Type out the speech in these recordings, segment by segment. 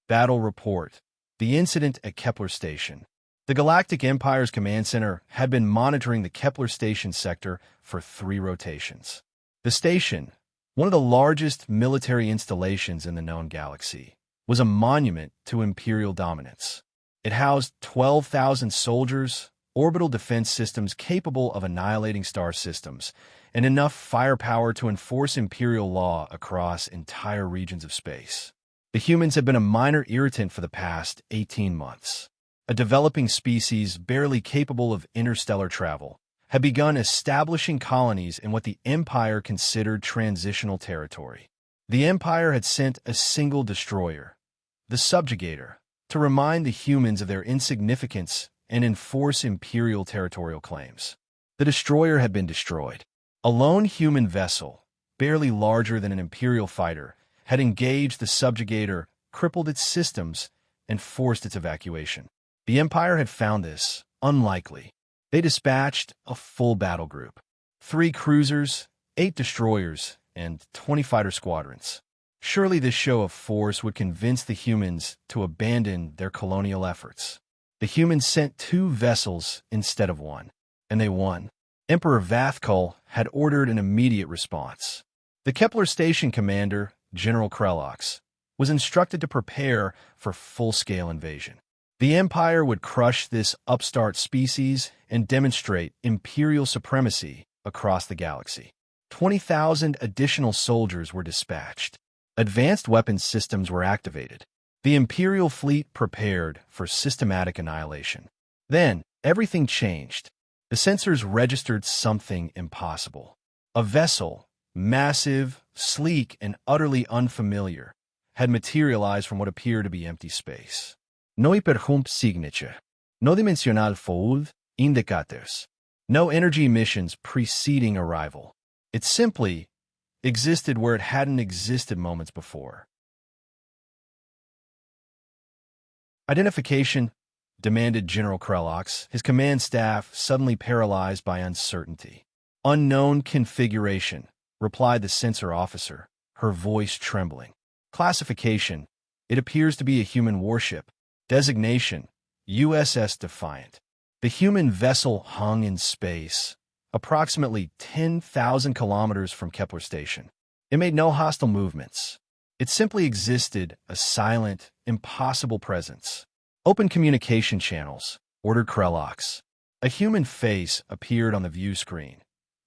Battle Report. The incident at Kepler Station. The Galactic Empire's command center had been monitoring the Kepler Station sector for 3 rotations. The station, one of the largest military installations in the known galaxy, was a monument to Imperial dominance. It housed 12,000 soldiers, orbital defense systems capable of annihilating star systems, and enough firepower to enforce Imperial law across entire regions of space. The humans had been a minor irritant for the past 18 months. A developing species barely capable of interstellar travel had begun establishing colonies in what the Empire considered transitional territory. The Empire had sent a single destroyer, the Subjugator, to remind the humans of their insignificance and enforce Imperial territorial claims. The destroyer had been destroyed. A lone human vessel, barely larger than an Imperial fighter, had engaged the Subjugator, crippled its systems, and forced its evacuation. The Empire had found this unlikely. They dispatched a full battle group. 3 cruisers, 8 destroyers, and 20 fighter squadrons. Surely this show of force would convince the humans to abandon their colonial efforts. The humans sent 2 vessels instead of 1, and they won. Emperor Vathkul had ordered an immediate response. The Kepler Station commander, General Krellox, was instructed to prepare for full-scale invasion. The Empire would crush this upstart species and demonstrate Imperial supremacy across the galaxy. 20,000 additional soldiers were dispatched. Advanced weapons systems were activated. The Imperial fleet prepared for systematic annihilation. Then, everything changed. The sensors registered something impossible. A vessel, massive, sleek, and utterly unfamiliar, had materialized from what appeared to be empty space. No hyperjump signature. No dimensional fold indicators. No energy emissions preceding arrival. It simply existed where it hadn't existed moments before. Identification, demanded General Krellox, his command staff suddenly paralyzed by uncertainty. Unknown configuration, replied the sensor officer, her voice trembling. Classification, it appears to be a human warship. Designation, USS Defiant. The human vessel hung in space, approximately 10,000 kilometers from Kepler Station. It made no hostile movements. It simply existed, a silent, impossible presence. Open communication channels, ordered Krellox. A human face appeared on the view screen.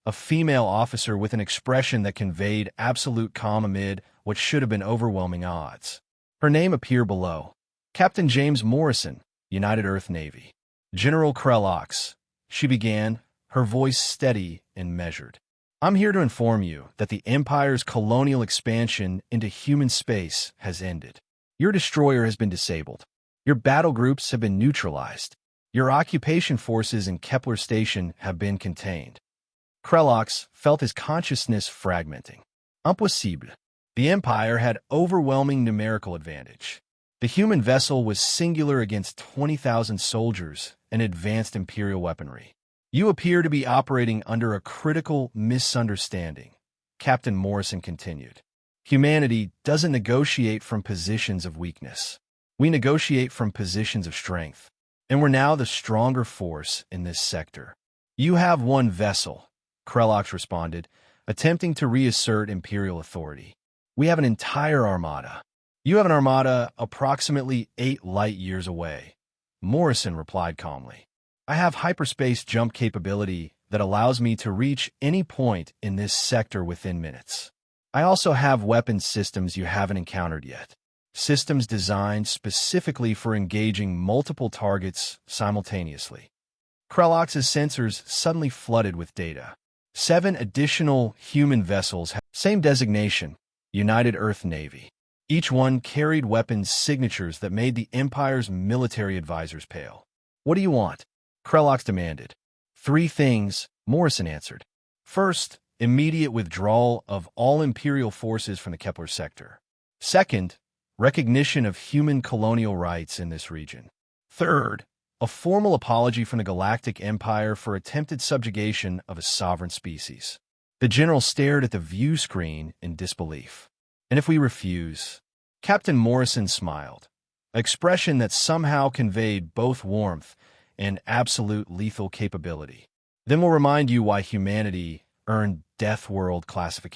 A female officer with an expression that conveyed absolute calm amid what should have been overwhelming odds. Her name appeared below. Captain James Morrison, United Earth Navy. General Krellox, she began, her voice steady and measured. I'm here to inform you that the Empire's colonial expansion into human space has ended. Your destroyer has been disabled. Your battle groups have been neutralized. Your occupation forces in Kepler Station have been contained. Krellox felt his consciousness fragmenting. Impossible. The Empire had overwhelming numerical advantage. The human vessel was singular against 20,000 soldiers and advanced Imperial weaponry. You appear to be operating under a critical misunderstanding, Captain Morrison continued. Humanity doesn't negotiate from positions of weakness. We negotiate from positions of strength, and we're now the stronger force in this sector. You have 1 vessel, Krellox responded, attempting to reassert Imperial authority. We have an entire armada. You have an armada approximately 8 light-years away, Morrison replied calmly. I have hyperspace jump capability that allows me to reach any point in this sector within minutes. I also have weapons systems you haven't encountered yet. Systems designed specifically for engaging multiple targets simultaneously. Krellox's sensors suddenly flooded with data. 7 additional human vessels have same designation, United Earth Navy. Each one carried weapons signatures that made the Empire's military advisors pale. What do you want? Krellox demanded. 3 things, Morrison answered. First, immediate withdrawal of all Imperial forces from the Kepler sector. Second, recognition of human colonial rights in this region. Third, a formal apology from the Galactic Empire for attempted subjugation of a sovereign species. The general stared at the view screen in disbelief. And if we refuse? Captain Morrison smiled. expression that somehow conveyed both warmth and absolute lethal capability. Then we'll remind you why humanity earned Death World classification.